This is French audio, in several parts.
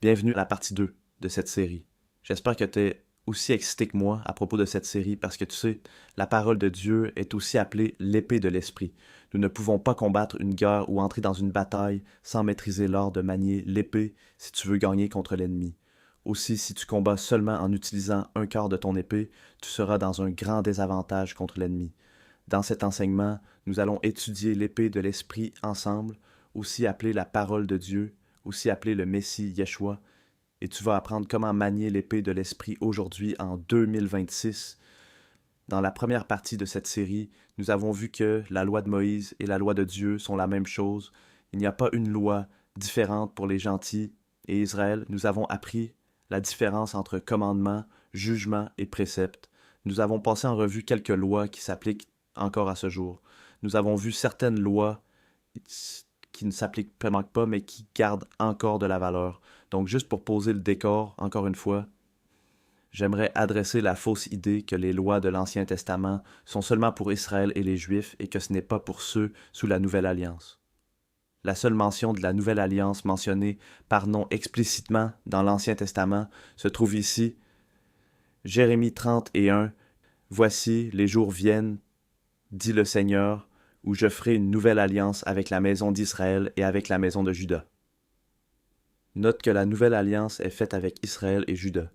Bienvenue à la partie 2 de cette série. J'espère que tu es aussi excité que moi à propos de cette série parce que tu sais, la parole de Dieu est aussi appelée l'épée de l'esprit. Nous ne pouvons pas combattre une guerre ou entrer dans une bataille sans maîtriser l'art de manier l'épée si tu veux gagner contre l'ennemi. Aussi, si tu combats seulement en utilisant un quart de ton épée, tu seras dans un grand désavantage contre l'ennemi. Dans cet enseignement, nous allons étudier l'épée de l'esprit ensemble, aussi appelée la parole de Dieu, aussi appelée le Messie Yeshua, et tu vas apprendre comment manier l'épée de l'esprit aujourd'hui en 2026. Dans la première partie de cette série, nous avons vu que la loi de Moïse et la loi de Dieu sont la même chose. Il n'y a pas une loi différente pour les gentils et Israël. Nous avons appris la différence entre commandement, jugement et précepte. Nous avons passé en revue quelques lois qui s'appliquent encore à ce jour. Nous avons vu certaines lois qui ne s'appliquent vraiment pas, mais qui gardent encore de la valeur. Donc, juste pour poser le décor, encore une fois, j'aimerais adresser la fausse idée que les lois de l'Ancien Testament sont seulement pour Israël et les Juifs et que ce n'est pas pour ceux sous la Nouvelle Alliance. La seule mention de la Nouvelle Alliance mentionnée par nom explicitement dans l'Ancien Testament se trouve ici, Jérémie 31, Voici, les jours viennent, dit le Seigneur, où je ferai une nouvelle alliance avec la maison d'Israël et avec la maison de Juda. Note que la nouvelle alliance est faite avec Israël et Juda,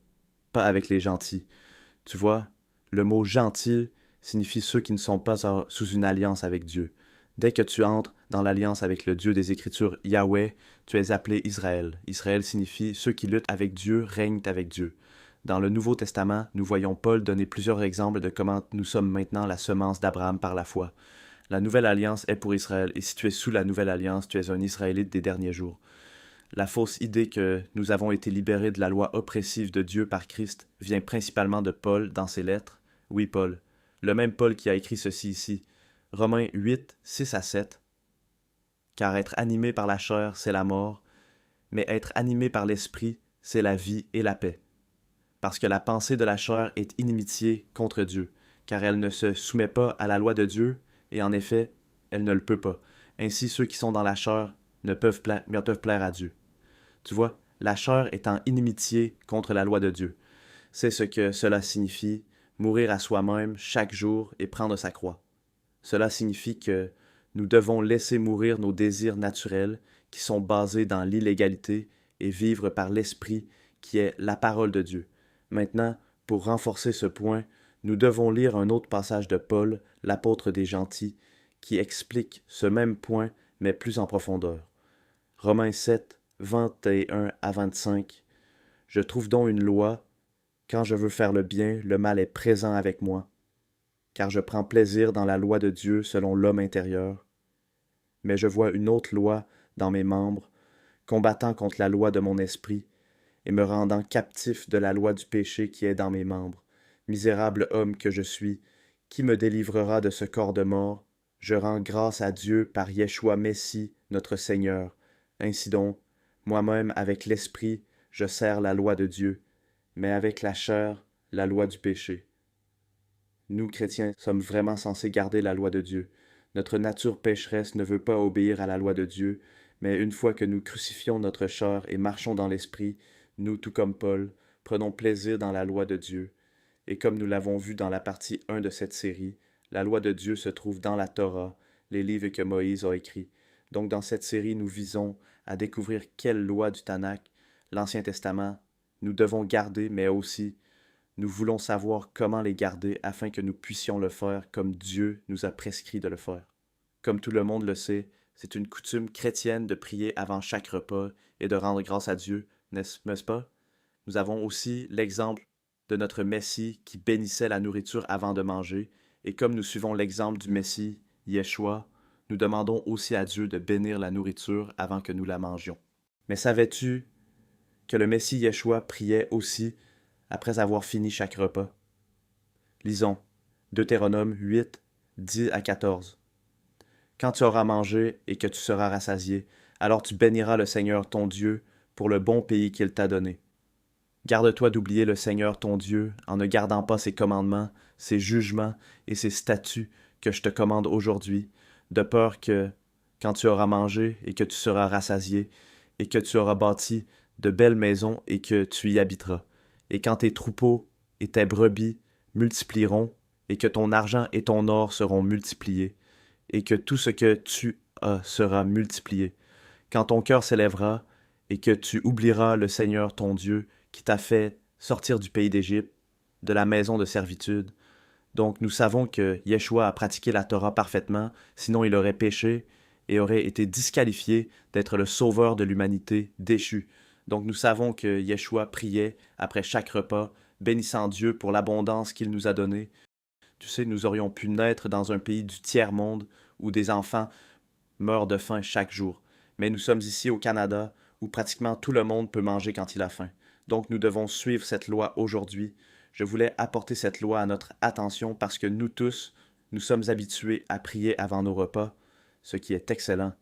pas avec les gentils. Tu vois, le mot gentil signifie ceux qui ne sont pas sous une alliance avec Dieu. Dès que tu entres dans l'alliance avec le Dieu des Écritures, Yahweh, tu es appelé Israël. Israël signifie ceux qui luttent avec Dieu règnent avec Dieu. Dans le Nouveau Testament, nous voyons Paul donner plusieurs exemples de comment nous sommes maintenant la semence d'Abraham par la foi. La nouvelle alliance est pour Israël, et si tu es sous la nouvelle alliance, tu es un Israélite des derniers jours. La fausse idée que nous avons été libérés de la loi oppressive de Dieu par Christ vient principalement de Paul dans ses lettres. Oui, Paul. Le même Paul qui a écrit ceci ici. Romains 8, 6 à 7. Car être animé par la chair, c'est la mort, mais être animé par l'esprit, c'est la vie et la paix. Parce que la pensée de la chair est inimitié contre Dieu, car elle ne se soumet pas à la loi de Dieu, et en effet, elle ne le peut pas. Ainsi, ceux qui sont dans la chair ne peuvent plaire à Dieu. Tu vois, la chair est en inimitié contre la loi de Dieu. C'est ce que cela signifie, mourir à soi-même chaque jour et prendre sa croix. Cela signifie que nous devons laisser mourir nos désirs naturels qui sont basés dans l'illégalité et vivre par l'Esprit qui est la parole de Dieu. Maintenant, pour renforcer ce point, nous devons lire un autre passage de Paul, l'apôtre des gentils, qui explique ce même point, mais plus en profondeur. Romains 7, 21 à 25. Je trouve donc une loi. Quand je veux faire le bien, le mal est présent avec moi. Car je prends plaisir dans la loi de Dieu selon l'homme intérieur. Mais je vois une autre loi dans mes membres, combattant contre la loi de mon esprit, et me rendant captif de la loi du péché qui est dans mes membres. Misérable homme que je suis, qui me délivrera de ce corps de mort? Je rends grâce à Dieu par Yeshua Messie, notre Seigneur. Ainsi donc, moi-même avec l'esprit, je sers la loi de Dieu, mais avec la chair, la loi du péché. Nous, chrétiens, sommes vraiment censés garder la loi de Dieu. Notre nature pécheresse ne veut pas obéir à la loi de Dieu, mais une fois que nous crucifions notre chair et marchons dans l'esprit, nous, tout comme Paul, prenons plaisir dans la loi de Dieu. Et comme nous l'avons vu dans la partie 1 de cette série, la loi de Dieu se trouve dans la Torah, les livres que Moïse a écrits. Donc dans cette série, nous visons à découvrir quelle loi du Tanakh, l'Ancien Testament, nous devons garder, mais aussi nous voulons savoir comment les garder afin que nous puissions le faire comme Dieu nous a prescrit de le faire. Comme tout le monde le sait, c'est une coutume chrétienne de prier avant chaque repas et de rendre grâce à Dieu, n'est-ce pas? Nous avons aussi l'exemple de notre Messie qui bénissait la nourriture avant de manger, et comme nous suivons l'exemple du Messie, Yeshua, nous demandons aussi à Dieu de bénir la nourriture avant que nous la mangions. Mais savais-tu que le Messie Yeshua priait aussi après avoir fini chaque repas? Lisons Deutéronome 8, 10 à 14. Quand tu auras mangé et que tu seras rassasié, alors tu béniras le Seigneur ton Dieu pour le bon pays qu'il t'a donné. Garde-toi d'oublier le Seigneur ton Dieu en ne gardant pas ses commandements, ses jugements et ses statuts que je te commande aujourd'hui, de peur que, quand tu auras mangé et que tu seras rassasié, et que tu auras bâti de belles maisons et que tu y habiteras. Et quand tes troupeaux et tes brebis multiplieront, et que ton argent et ton or seront multipliés, et que tout ce que tu as sera multiplié. Quand ton cœur s'élèvera, et que tu oublieras le Seigneur ton Dieu, qui t'a fait sortir du pays d'Égypte, de la maison de servitude. Donc nous savons que Yeshua a pratiqué la Torah parfaitement, sinon il aurait péché et aurait été disqualifié d'être le sauveur de l'humanité déchue. Donc nous savons que Yeshua priait après chaque repas, bénissant Dieu pour l'abondance qu'il nous a donnée. Tu sais, nous aurions pu naître dans un pays du tiers-monde où des enfants meurent de faim chaque jour. Mais nous sommes ici au Canada où pratiquement tout le monde peut manger quand il a faim. Donc nous devons suivre cette loi aujourd'hui. Je voulais apporter cette loi à notre attention parce que nous tous, nous sommes habitués à prier avant nos repas, ce qui est excellent.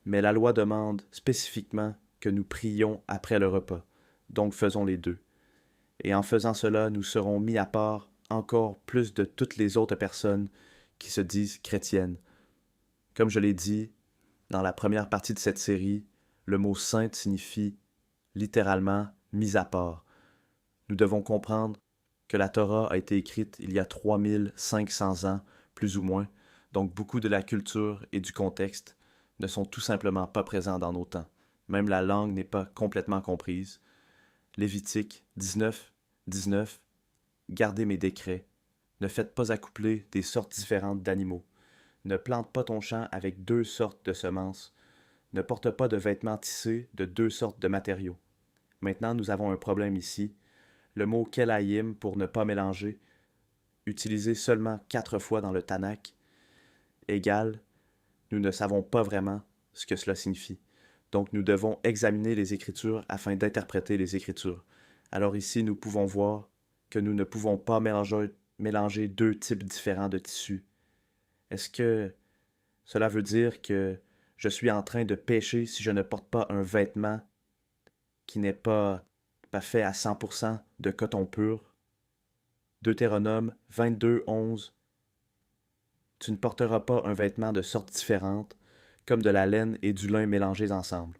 Mais la loi demande spécifiquement que nous prions après le repas. Donc faisons les deux. Et en faisant cela, nous serons mis à part encore plus de toutes les autres personnes qui se disent chrétiennes. Comme je l'ai dit dans la première partie de cette série, le mot sainte signifie littéralement mis à part. Nous devons comprendre que la Torah a été écrite il y a 3500 ans, plus ou moins, donc beaucoup de la culture et du contexte ne sont tout simplement pas présents dans nos temps. Même la langue n'est pas complètement comprise. Lévitique 19, 19. Gardez mes décrets. Ne faites pas accoupler des sortes différentes d'animaux. Ne plante pas ton champ avec 2 sortes de semences. Ne porte pas de vêtements tissés de 2 sortes de matériaux. Maintenant, nous avons un problème ici. Le mot kelayim pour ne pas mélanger, utilisé seulement 4 fois dans le Tanakh, égale nous ne savons pas vraiment ce que cela signifie. Donc nous devons examiner les Écritures afin d'interpréter les Écritures. Alors ici, nous pouvons voir que nous ne pouvons pas mélanger 2 types différents de tissus. Est-ce que cela veut dire que je suis en train de pécher si je ne porte pas un vêtement qui n'est pas fait à 100% de coton pur? Deutéronome 22, 11. Tu ne porteras pas un vêtement de sortes différentes, comme de la laine et du lin mélangés ensemble.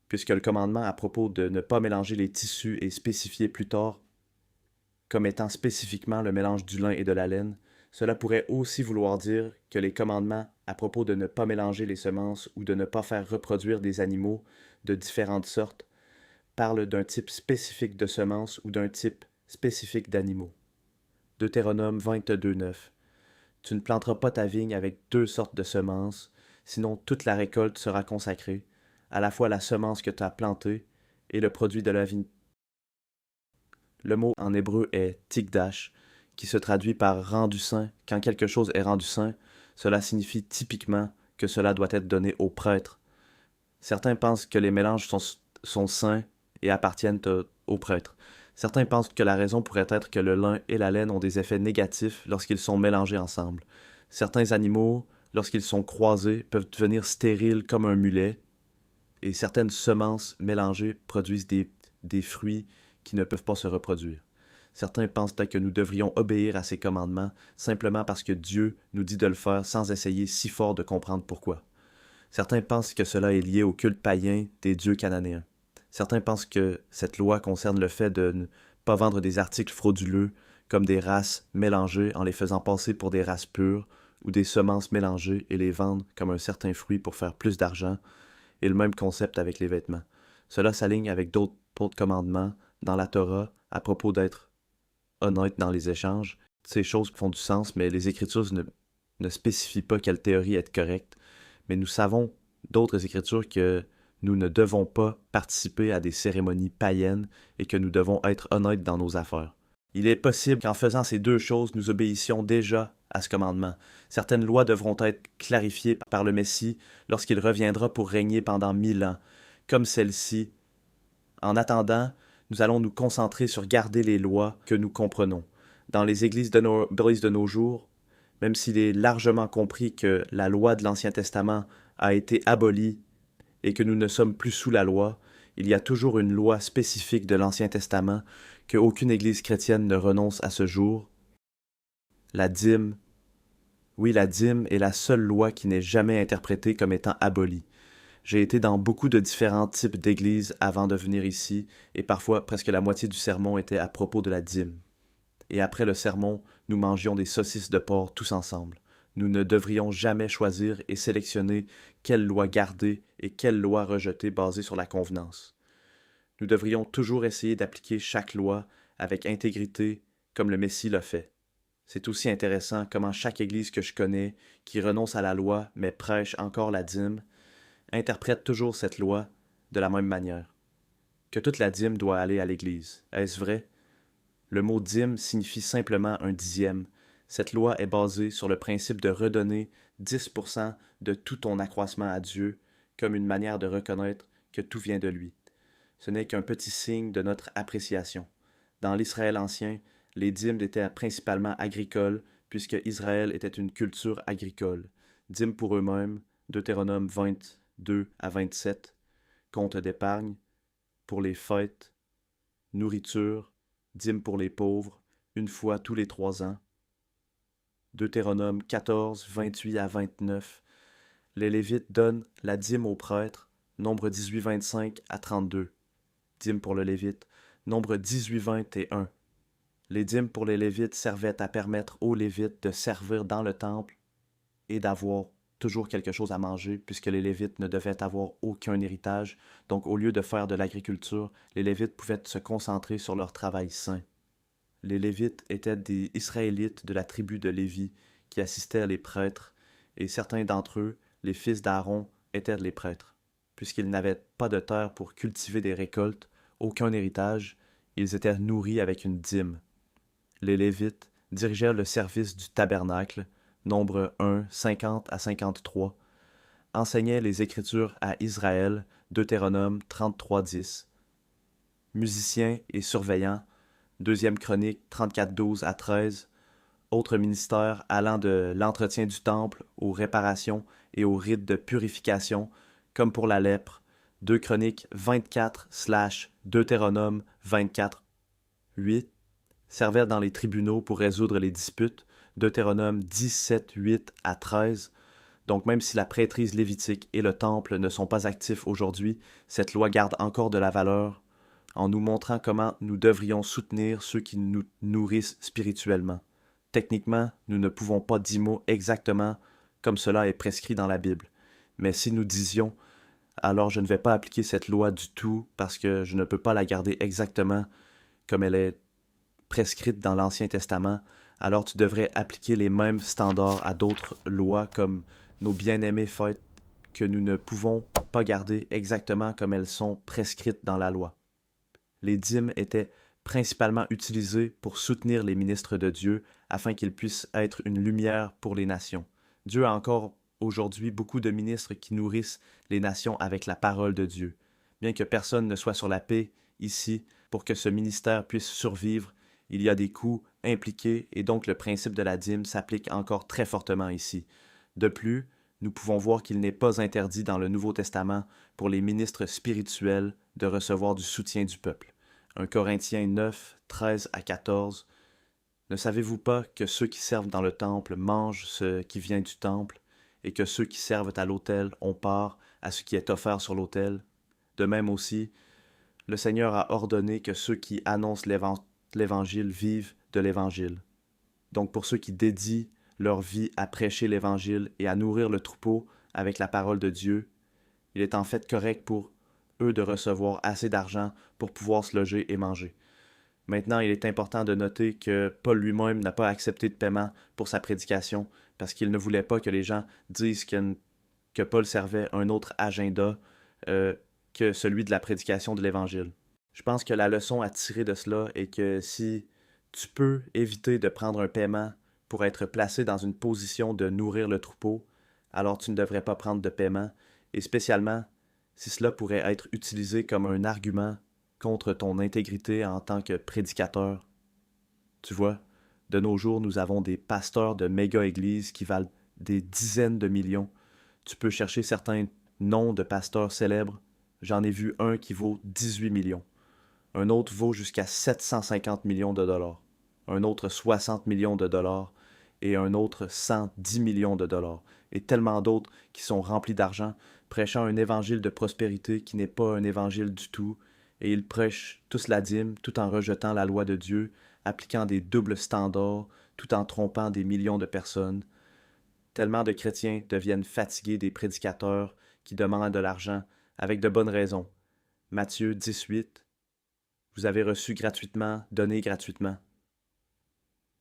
Puisque le commandement à propos de ne pas mélanger les tissus est spécifié plus tard comme étant spécifiquement le mélange du lin et de la laine, cela pourrait aussi vouloir dire que les commandements à propos de ne pas mélanger les semences ou de ne pas faire reproduire des animaux de différentes sortes parlent d'un type spécifique de semences ou d'un type spécifique d'animaux. Deutéronome 22, 9. Tu ne planteras pas ta vigne avec 2 sortes de semences, sinon toute la récolte sera consacrée, à la fois la semence que tu as plantée et le produit de la vigne. Le mot en hébreu est tikdash, qui se traduit par rendu saint. Quand quelque chose est rendu saint, cela signifie typiquement que cela doit être donné au prêtre. Certains pensent que les mélanges sont saints et appartiennent au prêtre. Certains pensent que la raison pourrait être que le lin et la laine ont des effets négatifs lorsqu'ils sont mélangés ensemble. Certains animaux, lorsqu'ils sont croisés, peuvent devenir stériles comme un mulet, et certaines semences mélangées produisent des fruits qui ne peuvent pas se reproduire. Certains pensent que nous devrions obéir à ces commandements simplement parce que Dieu nous dit de le faire sans essayer si fort de comprendre pourquoi. Certains pensent que cela est lié au culte païen des dieux cananéens. Certains pensent que cette loi concerne le fait de ne pas vendre des articles frauduleux comme des races mélangées en les faisant passer pour des races pures ou des semences mélangées et les vendre comme un certain fruit pour faire plus d'argent, et le même concept avec les vêtements. Cela s'aligne avec d'autres commandements dans la Torah à propos d'être honnête dans les échanges. Ces choses font du sens, mais les Écritures ne spécifient pas quelle théorie est correcte. Mais nous savons d'autres Écritures que nous ne devons pas participer à des cérémonies païennes et que nous devons être honnêtes dans nos affaires. Il est possible qu'en faisant ces 2 choses, nous obéissions déjà à ce commandement. Certaines lois devront être clarifiées par le Messie lorsqu'il reviendra pour régner pendant 1000 ans, comme celle-ci. En attendant, nous allons nous concentrer sur garder les lois que nous comprenons. Dans les églises de nos jours, même s'il est largement compris que la loi de l'Ancien Testament a été abolie et que nous ne sommes plus sous la loi, il y a toujours une loi spécifique de l'Ancien Testament qu'aucune Église chrétienne ne renonce à ce jour. La dîme. Oui, la dîme est la seule loi qui n'est jamais interprétée comme étant abolie. J'ai été dans beaucoup de différents types d'églises avant de venir ici, et parfois presque la moitié du sermon était à propos de la dîme. Et après le sermon, nous mangions des saucisses de porc tous ensemble. Nous ne devrions jamais choisir et sélectionner quelle loi garder et quelle loi rejeter basée sur la convenance. Nous devrions toujours essayer d'appliquer chaque loi avec intégrité comme le Messie l'a fait. C'est aussi intéressant comment chaque église que je connais, qui renonce à la loi mais prêche encore la dîme, interprète toujours cette loi de la même manière. Que toute la dîme doit aller à l'église. Est-ce vrai? Le mot dîme signifie simplement un dixième. Cette loi est basée sur le principe de redonner 10% de tout ton accroissement à Dieu comme une manière de reconnaître que tout vient de lui. Ce n'est qu'un petit signe de notre appréciation. Dans l'Israël ancien, les dîmes étaient principalement agricoles, puisque Israël était une culture agricole. Dîmes pour eux-mêmes, Deutéronome 22 à 27, compte d'épargne, pour les fêtes, nourriture, dîmes pour les pauvres, une fois tous les 3 ans. Deutéronome 14, 28 à 29, les Lévites donnent la dîme aux prêtres, nombre 18, 25 à 32. Dîmes pour le Lévite, nombre 18, 21. Les dîmes pour les Lévites servaient à permettre aux Lévites de servir dans le temple et d'avoir toujours quelque chose à manger, puisque les Lévites ne devaient avoir aucun héritage. Donc, au lieu de faire de l'agriculture, les Lévites pouvaient se concentrer sur leur travail saint. Les Lévites étaient des Israélites de la tribu de Lévi qui assistaient les prêtres, et certains d'entre eux, les fils d'Aaron, étaient les prêtres. Puisqu'ils n'avaient pas de terre pour cultiver des récoltes, aucun héritage, ils étaient nourris avec une dîme. Les Lévites dirigeaient le service du tabernacle, nombre 1, 50 à 53, enseignaient les Écritures à Israël, Deutéronome 33, 10. Musiciens et surveillants, 2e Chronique 34, 12 à 13, autres ministères allant de l'entretien du temple aux réparations et aux rites de purification, comme pour la lèpre, 2 Chroniques 24/Deutéronome 24, 8, servaient dans les tribunaux pour résoudre les disputes, Deutéronome 17, 8 à 13. Donc même si la prêtrise lévitique et le temple ne sont pas actifs aujourd'hui, cette loi garde encore de la valeur en nous montrant comment nous devrions soutenir ceux qui nous nourrissent spirituellement. Techniquement, nous ne pouvons pas dire mots exactement comme cela est prescrit dans la Bible. Mais si nous disions « alors je ne vais pas appliquer cette loi du tout parce que je ne peux pas la garder exactement comme elle est prescrite dans l'Ancien Testament, alors tu devrais appliquer les mêmes standards à d'autres lois comme nos bien-aimées fêtes que nous ne pouvons pas garder exactement comme elles sont prescrites dans la loi. » Les dîmes étaient principalement utilisées pour soutenir les ministres de Dieu afin qu'ils puissent être une lumière pour les nations. Dieu a encore aujourd'hui beaucoup de ministres qui nourrissent les nations avec la parole de Dieu. Bien que personne ne soit sur la paix ici pour que ce ministère puisse survivre, il y a des coûts impliqués et donc le principe de la dîme s'applique encore très fortement ici. De plus, nous pouvons voir qu'il n'est pas interdit dans le Nouveau Testament pour les ministres spirituels de recevoir du soutien du peuple. 1 Corinthiens 9, 13 à 14. Ne savez-vous pas que ceux qui servent dans le temple mangent ce qui vient du temple, et que ceux qui servent à l'autel ont part à ce qui est offert sur l'autel? De même aussi, le Seigneur a ordonné que ceux qui annoncent l'Évangile vivent de l'Évangile. Donc pour ceux qui dédient leur vie à prêcher l'Évangile et à nourrir le troupeau avec la parole de Dieu, il est en fait correct pour eux de recevoir assez d'argent pour pouvoir se loger et manger. Maintenant, il est important de noter que Paul lui-même n'a pas accepté de paiement pour sa prédication parce qu'il ne voulait pas que les gens disent que Paul servait un autre agenda que celui de la prédication de l'Évangile. Je pense que la leçon à tirer de cela est que si tu peux éviter de prendre un paiement pour être placé dans une position de nourrir le troupeau, alors tu ne devrais pas prendre de paiement, et spécialement si cela pourrait être utilisé comme un argument contre ton intégrité en tant que prédicateur. Tu vois, de nos jours, nous avons des pasteurs de méga-églises qui valent des dizaines de millions. Tu peux chercher certains noms de pasteurs célèbres. J'en ai vu un qui vaut 18 millions. Un autre vaut jusqu'à 750 millions de dollars. Un autre 60 millions de dollars. Et un autre 110 millions de dollars. Et tellement d'autres qui sont remplis d'argent. prêchant un évangile de prospérité qui n'est pas un évangile du tout, et ils prêchent tous la dîme tout en rejetant la loi de Dieu, appliquant des doubles standards tout en trompant des millions de personnes. Tellement de chrétiens deviennent fatigués des prédicateurs qui demandent de l'argent avec de bonnes raisons. Matthieu 18, vous avez reçu gratuitement, donnez gratuitement.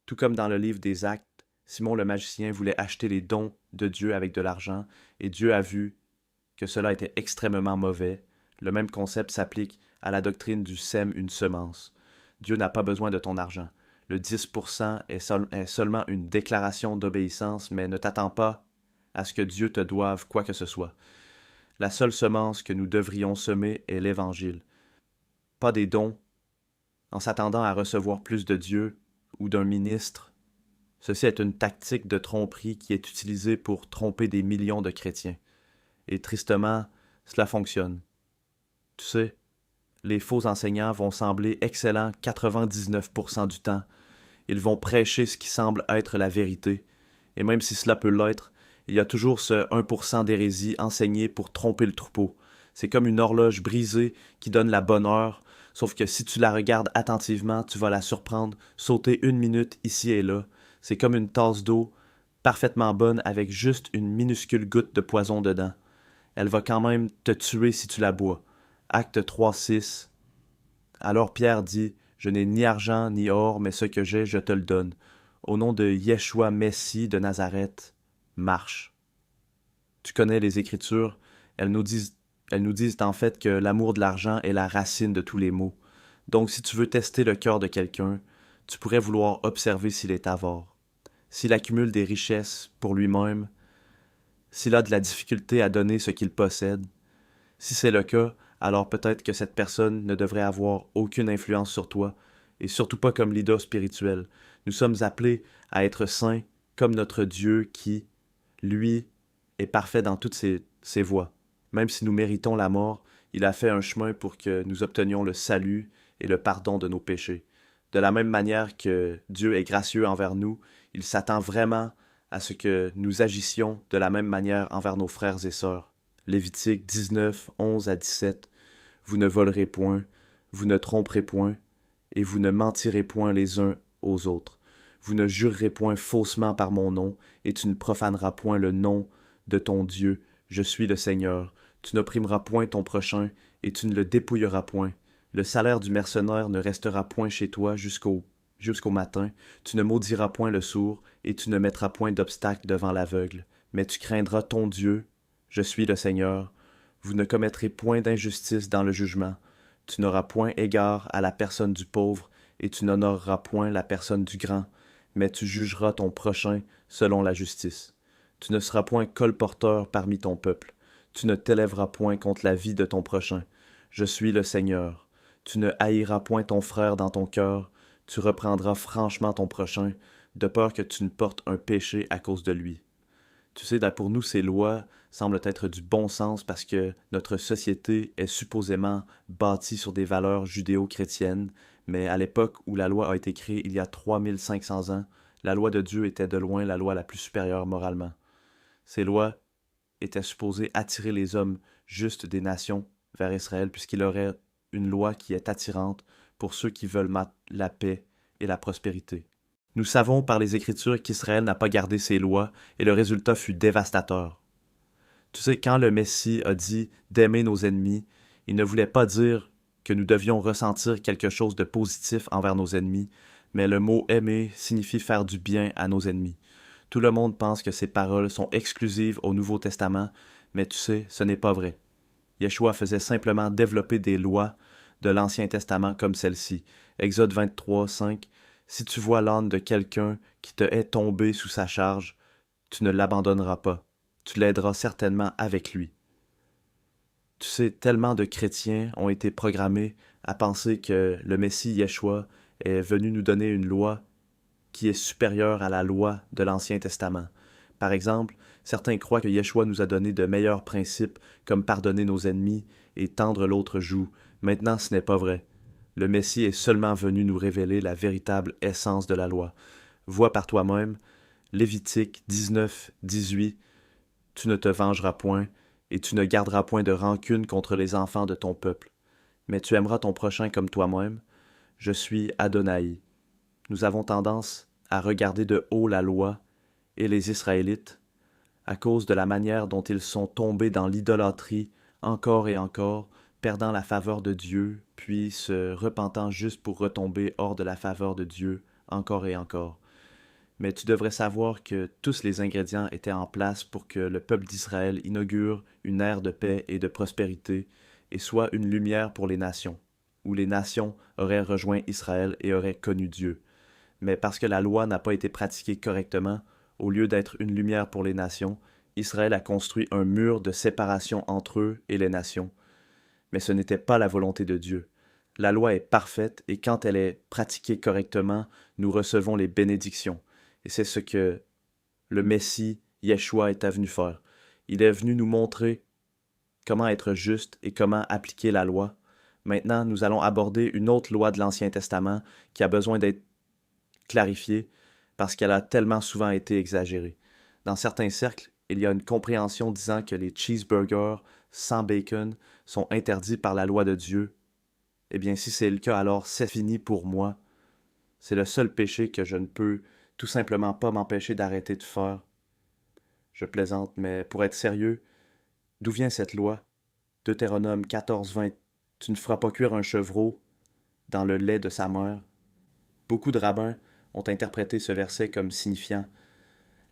Tout comme dans le livre des Actes, Simon le magicien voulait acheter les dons de Dieu avec de l'argent, et Dieu a vu que cela était extrêmement mauvais. Le même concept s'applique à la doctrine du sème une semence. Dieu n'a pas besoin de ton argent. Le 10% est seulement une déclaration d'obéissance, mais ne t'attends pas à ce que Dieu te doive quoi que ce soit. La seule semence que nous devrions semer est l'Évangile. Pas des dons, en s'attendant à recevoir plus de Dieu ou d'un ministre. Ceci est une tactique de tromperie qui est utilisée pour tromper des millions de chrétiens. Et tristement, cela fonctionne. Tu sais, les faux enseignants vont sembler excellents 99% du temps. Ils vont prêcher ce qui semble être la vérité. Et même si cela peut l'être, il y a toujours ce 1% d'hérésie enseignée pour tromper le troupeau. C'est comme une horloge brisée qui donne la bonne heure, sauf que si tu la regardes attentivement, tu vas la surprendre, sauter 1 minute ici et là. C'est comme une tasse d'eau parfaitement bonne avec juste une minuscule goutte de poison dedans. Elle va quand même te tuer si tu la bois. Acte 3:6. Alors Pierre dit, « Je n'ai ni argent ni or, mais ce que j'ai, je te le donne. Au nom de Yeshua Messie de Nazareth, marche. » Tu connais les Écritures, elles nous disent en fait que l'amour de l'argent est la racine de tous les maux. Donc si tu veux tester le cœur de quelqu'un, tu pourrais vouloir observer s'il est avare. S'il accumule des richesses pour lui-même, s'il a de la difficulté à donner ce qu'il possède. Si c'est le cas, alors peut-être que cette personne ne devrait avoir aucune influence sur toi, et surtout pas comme leader spirituel. Nous sommes appelés à être saints comme notre Dieu qui, lui, est parfait dans toutes ses voies. Même si nous méritons la mort, il a fait un chemin pour que nous obtenions le salut et le pardon de nos péchés. De la même manière que Dieu est gracieux envers nous, il s'attend vraiment à ce que nous agissions de la même manière envers nos frères et sœurs. Lévitique 19, 11 à 17. Vous ne volerez point, vous ne tromperez point, et vous ne mentirez point les uns aux autres. Vous ne jurerez point faussement par mon nom, et tu ne profaneras point le nom de ton Dieu. Je suis le Seigneur. Tu n'opprimeras point ton prochain, et tu ne le dépouilleras point. Le salaire du mercenaire ne restera point chez toi jusqu'au matin. Tu ne maudiras point le sourd, et tu ne mettras point d'obstacle devant l'aveugle. Mais tu craindras ton Dieu. Je suis le Seigneur. Vous ne commettrez point d'injustice dans le jugement. Tu n'auras point égard à la personne du pauvre, et tu n'honoreras point la personne du grand, mais tu jugeras ton prochain selon la justice. Tu ne seras point colporteur parmi ton peuple. Tu ne t'élèveras point contre la vie de ton prochain. Je suis le Seigneur. Tu ne haïras point ton frère dans ton cœur. Tu reprendras franchement ton prochain, de peur que tu ne portes un péché à cause de lui. Tu sais, pour nous, ces lois semblent être du bon sens parce que notre société est supposément bâtie sur des valeurs judéo-chrétiennes, mais à l'époque où la loi a été créée il y a 3500 ans, la loi de Dieu était de loin la loi la plus supérieure moralement. Ces lois étaient supposées attirer les hommes justes des nations vers Israël, puisqu'il aurait une loi qui est attirante pour ceux qui veulent la paix et la prospérité. Nous savons par les Écritures qu'Israël n'a pas gardé ses lois, et le résultat fut dévastateur. Tu sais, quand le Messie a dit d'aimer nos ennemis, il ne voulait pas dire que nous devions ressentir quelque chose de positif envers nos ennemis, mais le mot aimer signifie faire du bien à nos ennemis. Tout le monde pense que ces paroles sont exclusives au Nouveau Testament, mais tu sais, ce n'est pas vrai. Yeshua faisait simplement développer des lois de l'Ancien Testament comme celle-ci. Exode 23, 5. Si tu vois l'âne de quelqu'un qui te est tombé sous sa charge, tu ne l'abandonneras pas. Tu l'aideras certainement avec lui. Tu sais, tellement de chrétiens ont été programmés à penser que le Messie Yeshua est venu nous donner une loi qui est supérieure à la loi de l'Ancien Testament. Par exemple, certains croient que Yeshua nous a donné de meilleurs principes comme pardonner nos ennemis et tendre l'autre joue. Maintenant, ce n'est pas vrai. Le Messie est seulement venu nous révéler la véritable essence de la loi. Vois par toi-même, Lévitique 19, 18, « Tu ne te vengeras point, et tu ne garderas point de rancune contre les enfants de ton peuple, mais tu aimeras ton prochain comme toi-même. Je suis Adonai. Nous avons tendance à regarder de haut la loi et les Israélites à cause de la manière dont ils sont tombés dans l'idolâtrie encore et encore, perdant la faveur de Dieu, puis se repentant juste pour retomber hors de la faveur de Dieu encore et encore. Mais tu devrais savoir que tous les ingrédients étaient en place pour que le peuple d'Israël inaugure une ère de paix et de prospérité et soit une lumière pour les nations, où les nations auraient rejoint Israël et auraient connu Dieu. Mais parce que la loi n'a pas été pratiquée correctement, au lieu d'être une lumière pour les nations, Israël a construit un mur de séparation entre eux et les nations. Mais ce n'était pas la volonté de Dieu. La loi est parfaite et quand elle est pratiquée correctement, nous recevons les bénédictions. Et c'est ce que le Messie, Yeshua, est venu faire. Il est venu nous montrer comment être juste et comment appliquer la loi. Maintenant, nous allons aborder une autre loi de l'Ancien Testament qui a besoin d'être clarifiée parce qu'elle a tellement souvent été exagérée. Dans certains cercles, il y a une compréhension disant que les cheeseburgers sans bacon sont interdits par la loi de Dieu. Eh bien, si c'est le cas, alors c'est fini pour moi. C'est le seul péché que je ne peux tout simplement pas m'empêcher d'arrêter de faire. Je plaisante, mais pour être sérieux, d'où vient cette loi? Deutéronome 14:20. Tu ne feras pas cuire un chevreau dans le lait de sa mère. Beaucoup de rabbins ont interprété ce verset comme signifiant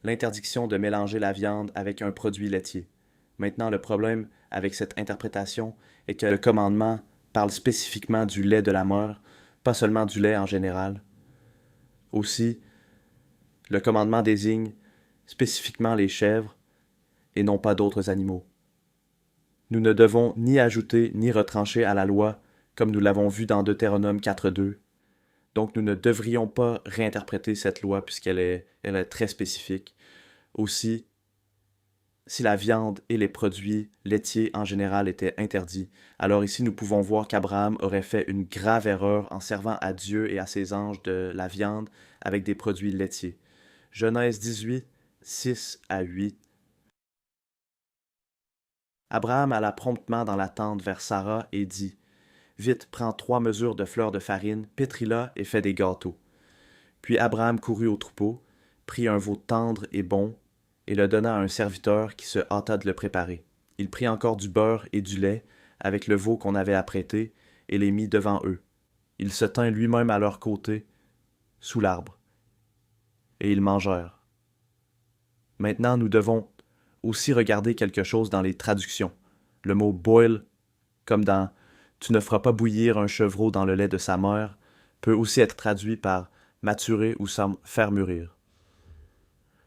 l'interdiction de mélanger la viande avec un produit laitier. Maintenant, le problème avec cette interprétation est que le commandement parle spécifiquement du lait de la mère, pas seulement du lait en général. Aussi, le commandement désigne spécifiquement les chèvres et non pas d'autres animaux. Nous ne devons ni ajouter ni retrancher à la loi, comme nous l'avons vu dans Deutéronome 4:2. Donc nous ne devrions pas réinterpréter cette loi puisqu'elle est très spécifique. Aussi, si la viande et les produits laitiers en général étaient interdits, alors ici nous pouvons voir qu'Abraham aurait fait une grave erreur en servant à Dieu et à ses anges de la viande avec des produits laitiers. Genèse 18, 6 à 8. Abraham alla promptement dans la tente vers Sarah et dit, « Vite, prends 3 mesures de fleurs de farine, pétris-la et fais des gâteaux. » Puis Abraham courut au troupeau, prit un veau tendre et bon, et le donna à un serviteur qui se hâta de le préparer. Il prit encore du beurre et du lait, avec le veau qu'on avait apprêté, et les mit devant eux. Il se tint lui-même à leur côté, sous l'arbre, et ils mangèrent. Maintenant, nous devons aussi regarder quelque chose dans les traductions. Le mot boil, comme dans tu ne feras pas bouillir un chevreau dans le lait de sa mère, peut aussi être traduit par maturer ou faire mûrir.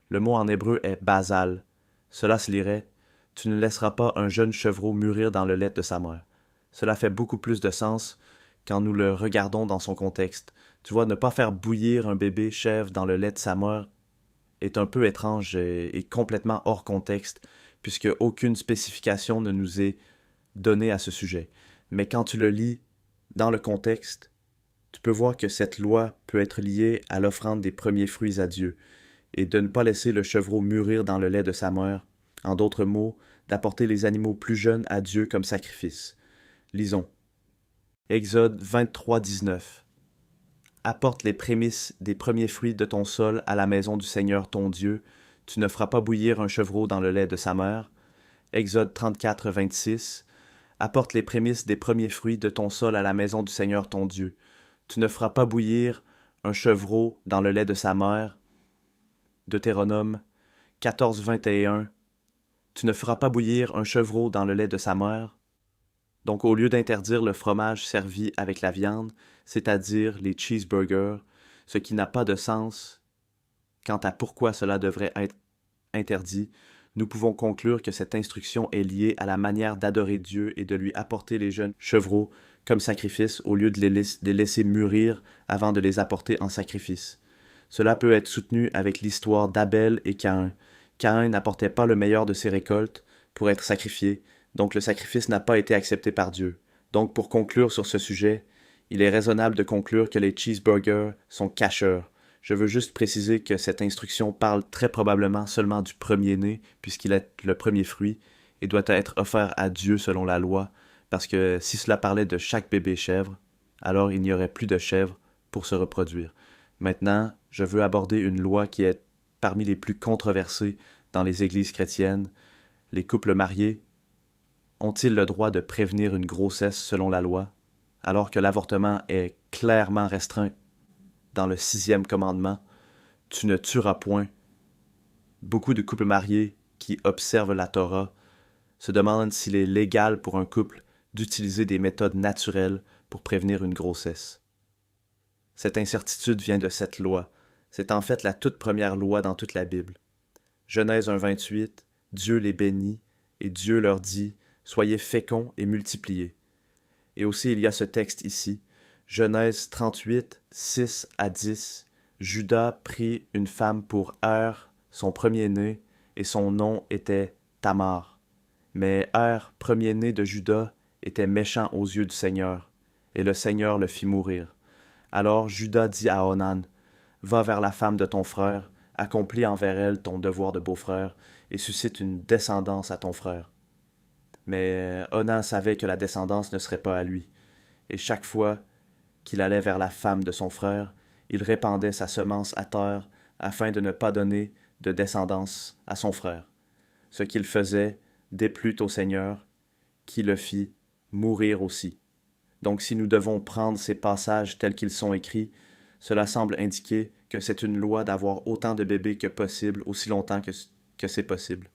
Le mot en hébreu est basal. Cela se lirait tu ne laisseras pas un jeune chevreau mûrir dans le lait de sa mère. Cela fait beaucoup plus de sens quand nous le regardons dans son contexte. Tu vois, ne pas faire bouillir un bébé chèvre dans le lait de sa mère est un peu étrange et complètement hors contexte, puisque aucune spécification ne nous est donnée à ce sujet. Mais quand tu le lis dans le contexte, tu peux voir que cette loi peut être liée à l'offrande des premiers fruits à Dieu, et de ne pas laisser le chevreau mûrir dans le lait de sa mère, en d'autres mots, d'apporter les animaux plus jeunes à Dieu comme sacrifice. Lisons. Exode 23:19. Apporte les prémices des premiers fruits de ton sol à la maison du Seigneur ton Dieu. Tu ne feras pas bouillir un chevreau dans le lait de sa mère. Exode 34:26. Apporte les prémices des premiers fruits de ton sol à la maison du Seigneur ton Dieu. Tu ne feras pas bouillir un chevreau dans le lait de sa mère. Deutéronome 14:21. Tu ne feras pas bouillir un chevreau dans le lait de sa mère. Donc au lieu d'interdire le fromage servi avec la viande, c'est-à-dire les cheeseburgers, ce qui n'a pas de sens quant à pourquoi cela devrait être interdit, nous pouvons conclure que cette instruction est liée à la manière d'adorer Dieu et de lui apporter les jeunes chevreaux comme sacrifice au lieu de les laisser mûrir avant de les apporter en sacrifice. Cela peut être soutenu avec l'histoire d'Abel et Caïn. Caïn n'apportait pas le meilleur de ses récoltes pour être sacrifié, donc le sacrifice n'a pas été accepté par Dieu. Donc pour conclure sur ce sujet, il est raisonnable de conclure que les cheeseburgers sont cacheurs. Je veux juste préciser que cette instruction parle très probablement seulement du premier-né, puisqu'il est le premier fruit, et doit être offert à Dieu selon la loi, parce que si cela parlait de chaque bébé chèvre, alors il n'y aurait plus de chèvres pour se reproduire. Maintenant, je veux aborder une loi qui est parmi les plus controversées dans les églises chrétiennes. Les couples mariés ont-ils le droit de prévenir une grossesse selon la loi, alors que l'avortement est clairement restreint dans le 6e commandement? Tu ne tueras point. Beaucoup de couples mariés qui observent la Torah se demandent s'il est légal pour un couple d'utiliser des méthodes naturelles pour prévenir une grossesse. Cette incertitude vient de cette loi. C'est en fait la toute première loi dans toute la Bible. Genèse 1,28, Dieu les bénit, et Dieu leur dit, « Soyez féconds et multipliez. » Et aussi il y a ce texte ici, Genèse 38, 6 à 10, Judas prit une femme pour son premier-né, et son nom était Tamar. Mais premier-né de Juda, était méchant aux yeux du Seigneur, et le Seigneur le fit mourir. Alors Judas dit à Onan, « Va vers la femme de ton frère, accomplis envers elle ton devoir de beau-frère, et suscite une descendance à ton frère. » Mais Onan savait que la descendance ne serait pas à lui, et chaque fois qu'il allait vers la femme de son frère, il répandait sa semence à terre afin de ne pas donner de descendance à son frère. Ce qu'il faisait déplut au Seigneur, qui le fit mourir aussi. Donc si nous devons prendre ces passages tels qu'ils sont écrits, cela semble indiquer que c'est une loi d'avoir autant de bébés que possible, aussi longtemps que c'est possible.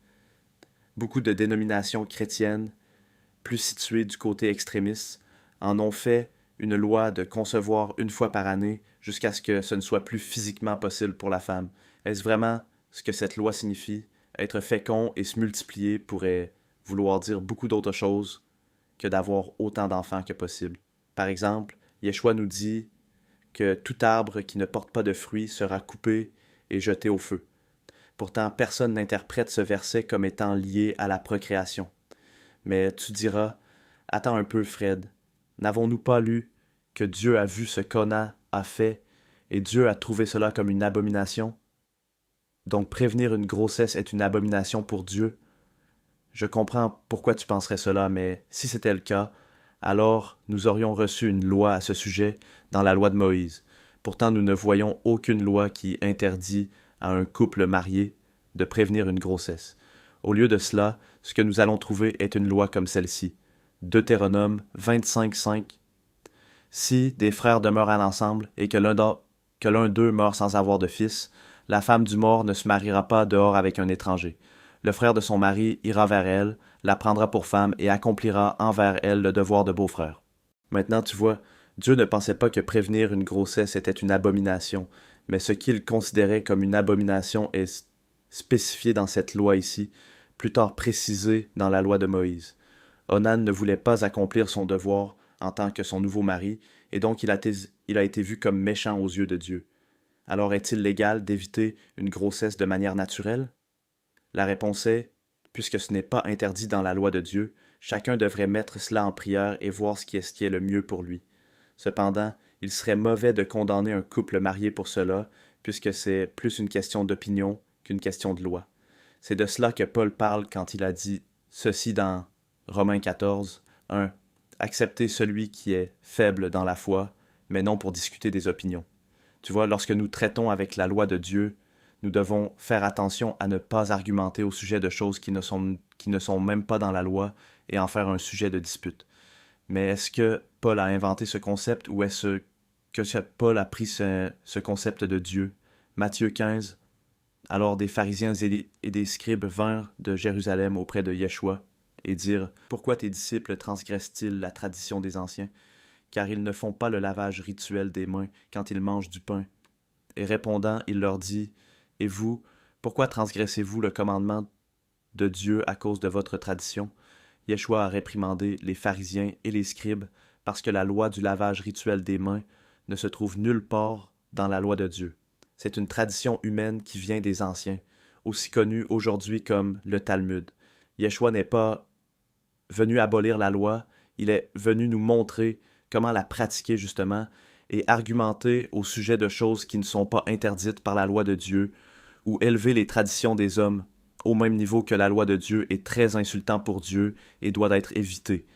Beaucoup de dénominations chrétiennes, plus situées du côté extrémiste, en ont fait une loi de concevoir une fois par année jusqu'à ce que ce ne soit plus physiquement possible pour la femme. Est-ce vraiment ce que cette loi signifie? Être fécond et se multiplier pourrait vouloir dire beaucoup d'autres choses que d'avoir autant d'enfants que possible. Par exemple, Yeshua nous dit que tout arbre qui ne porte pas de fruits sera coupé et jeté au feu. Pourtant, personne n'interprète ce verset comme étant lié à la procréation. Mais tu diras, « Attends un peu, Fred, n'avons-nous pas lu que Dieu a vu ce qu'Onan a fait et Dieu a trouvé cela comme une abomination? Donc prévenir une grossesse est une abomination pour Dieu. » Je comprends pourquoi tu penserais cela, mais si c'était le cas, alors nous aurions reçu une loi à ce sujet dans la loi de Moïse. Pourtant, nous ne voyons aucune loi qui interdit à un couple marié de prévenir une grossesse. Au lieu de cela, ce que nous allons trouver est une loi comme celle-ci. Deutéronome 25:5. Si des frères demeurent ensemble et que l'un d'eux meurt sans avoir de fils, la femme du mort ne se mariera pas dehors avec un étranger. Le frère de son mari ira vers elle, la prendra pour femme et accomplira envers elle le devoir de beau-frère. Maintenant, tu vois, Dieu ne pensait pas que prévenir une grossesse était une abomination, mais ce qu'il considérait comme une abomination est spécifié dans cette loi ici, plus tard précisé dans la loi de Moïse. Onan ne voulait pas accomplir son devoir en tant que son nouveau mari, et donc il a été vu comme méchant aux yeux de Dieu. Alors est-il légal d'éviter une grossesse de manière naturelle? La réponse est, puisque ce n'est pas interdit dans la loi de Dieu, chacun devrait mettre cela en prière et voir ce qui est le mieux pour lui. Cependant, il serait mauvais de condamner un couple marié pour cela, puisque c'est plus une question d'opinion qu'une question de loi. C'est de cela que Paul parle quand il a dit ceci dans Romains 14, 1. Acceptez celui qui est faible dans la foi, mais non pour discuter des opinions. Tu vois, lorsque nous traitons avec la loi de Dieu, nous devons faire attention à ne pas argumenter au sujet de choses qui ne sont même pas dans la loi et en faire un sujet de dispute. Mais est-ce que Paul a inventé ce concept ou est-ce que Paul a pris ce concept de Dieu? Matthieu 15. Alors des pharisiens et des scribes vinrent de Jérusalem auprès de Yeshua et dirent « Pourquoi tes disciples transgressent-ils la tradition des anciens? Car ils ne font pas le lavage rituel des mains quand ils mangent du pain. » Et répondant, il leur dit « Et vous, pourquoi transgressez-vous le commandement de Dieu à cause de votre tradition? » Yeshua a réprimandé les pharisiens et les scribes parce que la loi du lavage rituel des mains ne se trouve nulle part dans la loi de Dieu. C'est une tradition humaine qui vient des anciens, aussi connue aujourd'hui comme le Talmud. Yeshua n'est pas venu abolir la loi, il est venu nous montrer comment la pratiquer justement et argumenter au sujet de choses qui ne sont pas interdites par la loi de Dieu ou élever les traditions des hommes au même niveau que la loi de Dieu, est très insultant pour Dieu et doit être évité.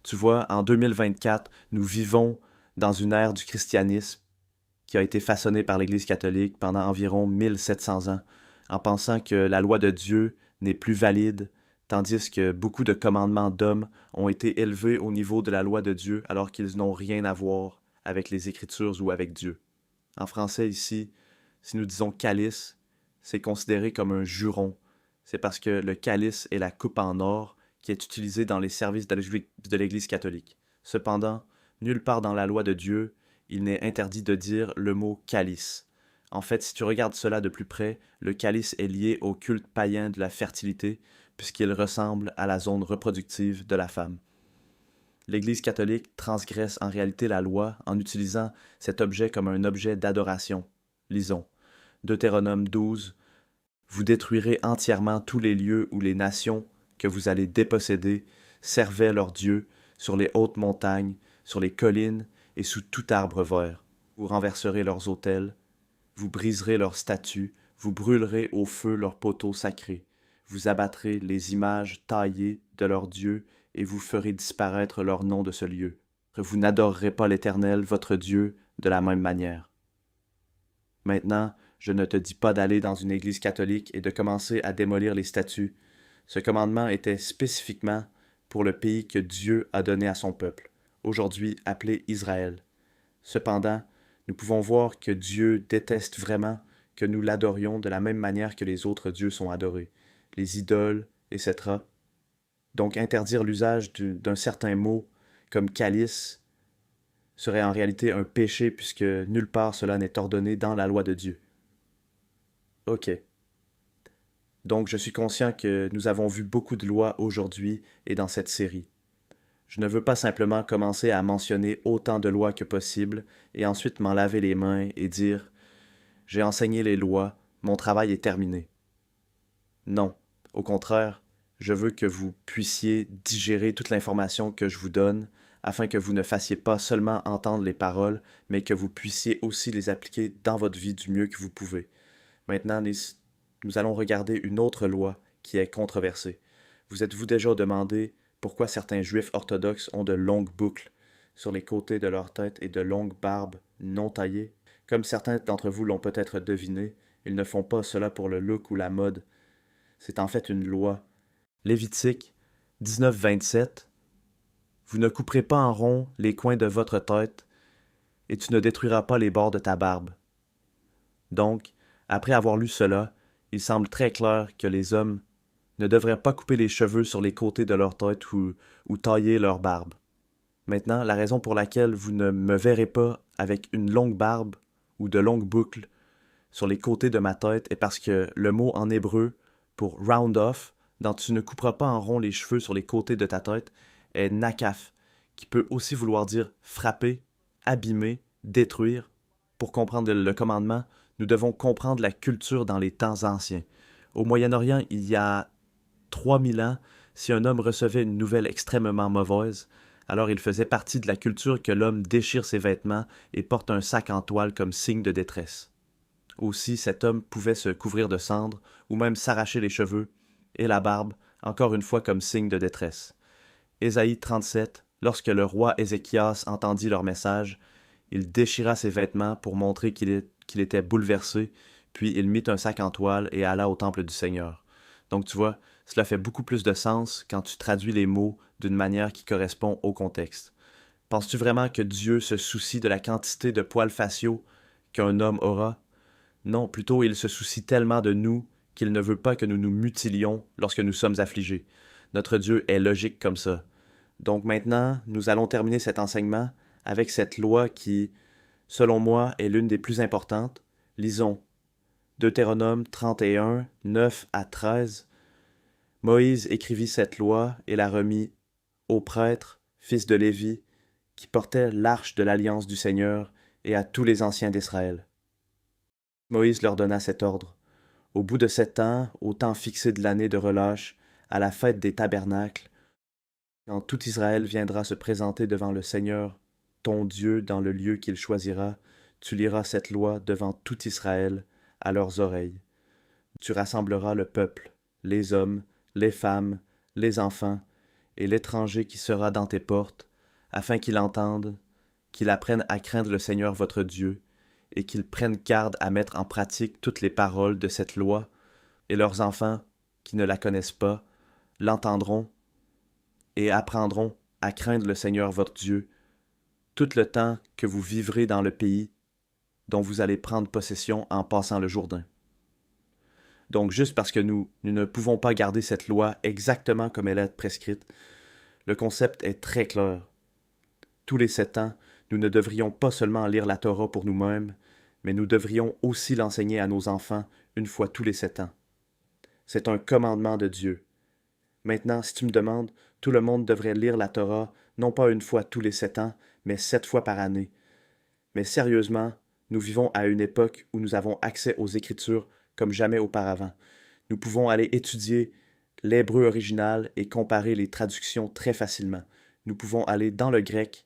Tu vois, en 2024, nous vivons dans une ère du christianisme qui a été façonnée par l'Église catholique pendant environ 1700 ans, en pensant que la loi de Dieu n'est plus valide, tandis que beaucoup de commandements d'hommes ont été élevés au niveau de la loi de Dieu alors qu'ils n'ont rien à voir avec les Écritures ou avec Dieu. En français ici, si nous disons calice, c'est considéré comme un juron. C'est parce que le calice est la coupe en or qui est utilisée dans les services de l'Église catholique. Cependant, nulle part dans la loi de Dieu, il n'est interdit de dire le mot calice. En fait, si tu regardes cela de plus près, le calice est lié au culte païen de la fertilité, puisqu'il ressemble à la zone reproductive de la femme. L'Église catholique transgresse en réalité la loi en utilisant cet objet comme un objet d'adoration. Lisons. Deutéronome 12. Vous détruirez entièrement tous les lieux où les nations que vous allez déposséder servaient leurs dieux sur les hautes montagnes, sur les collines et sous tout arbre vert. Vous renverserez leurs autels, vous briserez leurs statues, vous brûlerez au feu leurs poteaux sacrés. Vous abattrez les images taillées de leurs dieux et vous ferez disparaître leur nom de ce lieu. Vous n'adorerez pas l'Éternel, votre Dieu, de la même manière. Maintenant, je ne te dis pas d'aller dans une église catholique et de commencer à démolir les statues. Ce commandement était spécifiquement pour le pays que Dieu a donné à son peuple, aujourd'hui appelé Israël. Cependant, nous pouvons voir que Dieu déteste vraiment que nous l'adorions de la même manière que les autres dieux sont adorés, les idoles, etc. Donc interdire l'usage d'un certain mot comme calice serait en réalité un péché puisque nulle part cela n'est ordonné dans la loi de Dieu. Ok. Donc je suis conscient que nous avons vu beaucoup de lois aujourd'hui et dans cette série. Je ne veux pas simplement commencer à mentionner autant de lois que possible et ensuite m'en laver les mains et dire « J'ai enseigné les lois, mon travail est terminé ». Non, au contraire, je veux que vous puissiez digérer toute l'information que je vous donne afin que vous ne fassiez pas seulement entendre les paroles, mais que vous puissiez aussi les appliquer dans votre vie du mieux que vous pouvez. Maintenant, nous allons regarder une autre loi qui est controversée. Vous êtes-vous déjà demandé pourquoi certains juifs orthodoxes ont de longues boucles sur les côtés de leur tête et de longues barbes non taillées? Comme certains d'entre vous l'ont peut-être deviné, ils ne font pas cela pour le look ou la mode. C'est en fait une loi. Lévitique 19-27. Vous ne couperez pas en rond les coins de votre tête, et tu ne détruiras pas les bords de ta barbe. Donc, après avoir lu cela, il semble très clair que les hommes ne devraient pas couper les cheveux sur les côtés de leur tête ou tailler leur barbe. Maintenant, la raison pour laquelle vous ne me verrez pas avec une longue barbe ou de longues boucles sur les côtés de ma tête est parce que le mot en hébreu pour round off, dont tu ne couperas pas en rond les cheveux sur les côtés de ta tête, est nakaf, qui peut aussi vouloir dire frapper, abîmer, détruire. Pour comprendre le commandement, nous devons comprendre la culture dans les temps anciens. Au Moyen-Orient, il y a 3000 ans, si un homme recevait une nouvelle extrêmement mauvaise, alors il faisait partie de la culture que l'homme déchire ses vêtements et porte un sac en toile comme signe de détresse. Aussi, cet homme pouvait se couvrir de cendres ou même s'arracher les cheveux et la barbe, encore une fois comme signe de détresse. Ésaïe 37, lorsque le roi Ézéchias entendit leur message, il déchira ses vêtements pour montrer qu'il était bouleversé, puis il mit un sac en toile et alla au temple du Seigneur. Donc tu vois, cela fait beaucoup plus de sens quand tu traduis les mots d'une manière qui correspond au contexte. Penses-tu vraiment que Dieu se soucie de la quantité de poils faciaux qu'un homme aura? Non, plutôt il se soucie tellement de nous qu'il ne veut pas que nous nous mutilions lorsque nous sommes affligés. Notre Dieu est logique comme ça. Donc maintenant, nous allons terminer cet enseignement avec cette loi qui, selon moi, est l'une des plus importantes. Lisons Deutéronome 31, 9 à 13. Moïse écrivit cette loi et la remit aux prêtres, fils de Lévi, qui portaient l'arche de l'alliance du Seigneur, et à tous les anciens d'Israël. Moïse leur donna cet ordre. Au bout de 7 ans, au temps fixé de l'année de relâche, à la fête des tabernacles, quand tout Israël viendra se présenter devant le Seigneur, ton Dieu, dans le lieu qu'il choisira, tu liras cette loi devant tout Israël, à leurs oreilles. Tu rassembleras le peuple, les hommes, les femmes, les enfants, et l'étranger qui sera dans tes portes, afin qu'il entende, qu'il apprenne à craindre le Seigneur votre Dieu, et qu'ils prennent garde à mettre en pratique toutes les paroles de cette loi, et leurs enfants, qui ne la connaissent pas, l'entendront et apprendront à craindre le Seigneur votre Dieu, tout le temps que vous vivrez dans le pays dont vous allez prendre possession en passant le Jourdain. Donc, juste parce que nous ne pouvons pas garder cette loi exactement comme elle est prescrite, le concept est très clair. Tous les 7 ans, nous ne devrions pas seulement lire la Torah pour nous-mêmes, mais nous devrions aussi l'enseigner à nos enfants une fois tous les 7 ans. C'est un commandement de Dieu. Maintenant, si tu me demandes, tout le monde devrait lire la Torah, non pas une fois tous les 7 ans, mais 7 fois par année. Mais sérieusement, nous vivons à une époque où nous avons accès aux Écritures comme jamais auparavant. Nous pouvons aller étudier l'hébreu original et comparer les traductions très facilement. Nous pouvons aller dans le grec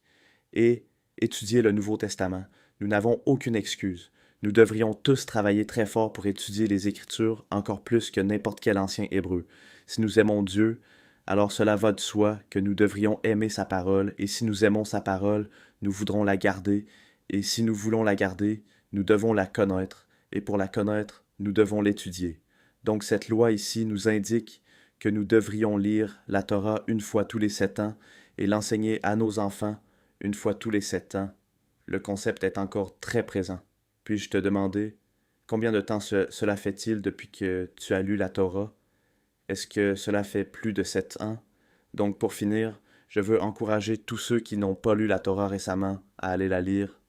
et étudier le Nouveau Testament. Nous n'avons aucune excuse. Nous devrions tous travailler très fort pour étudier les Écritures encore plus que n'importe quel ancien hébreu. Si nous aimons Dieu, alors cela va de soi que nous devrions aimer sa parole, et si nous aimons sa parole, nous voudrons la garder, et si nous voulons la garder, nous devons la connaître, et pour la connaître, nous devons l'étudier. Donc cette loi ici nous indique que nous devrions lire la Torah une fois tous les 7 ans et l'enseigner à nos enfants une fois tous les 7 ans. Le concept est encore très présent. Puis-je te demander, combien de temps cela fait-il depuis que tu as lu la Torah? Est-ce que cela fait plus de 7 ans? Donc pour finir, je veux encourager tous ceux qui n'ont pas lu la Torah récemment à aller la lire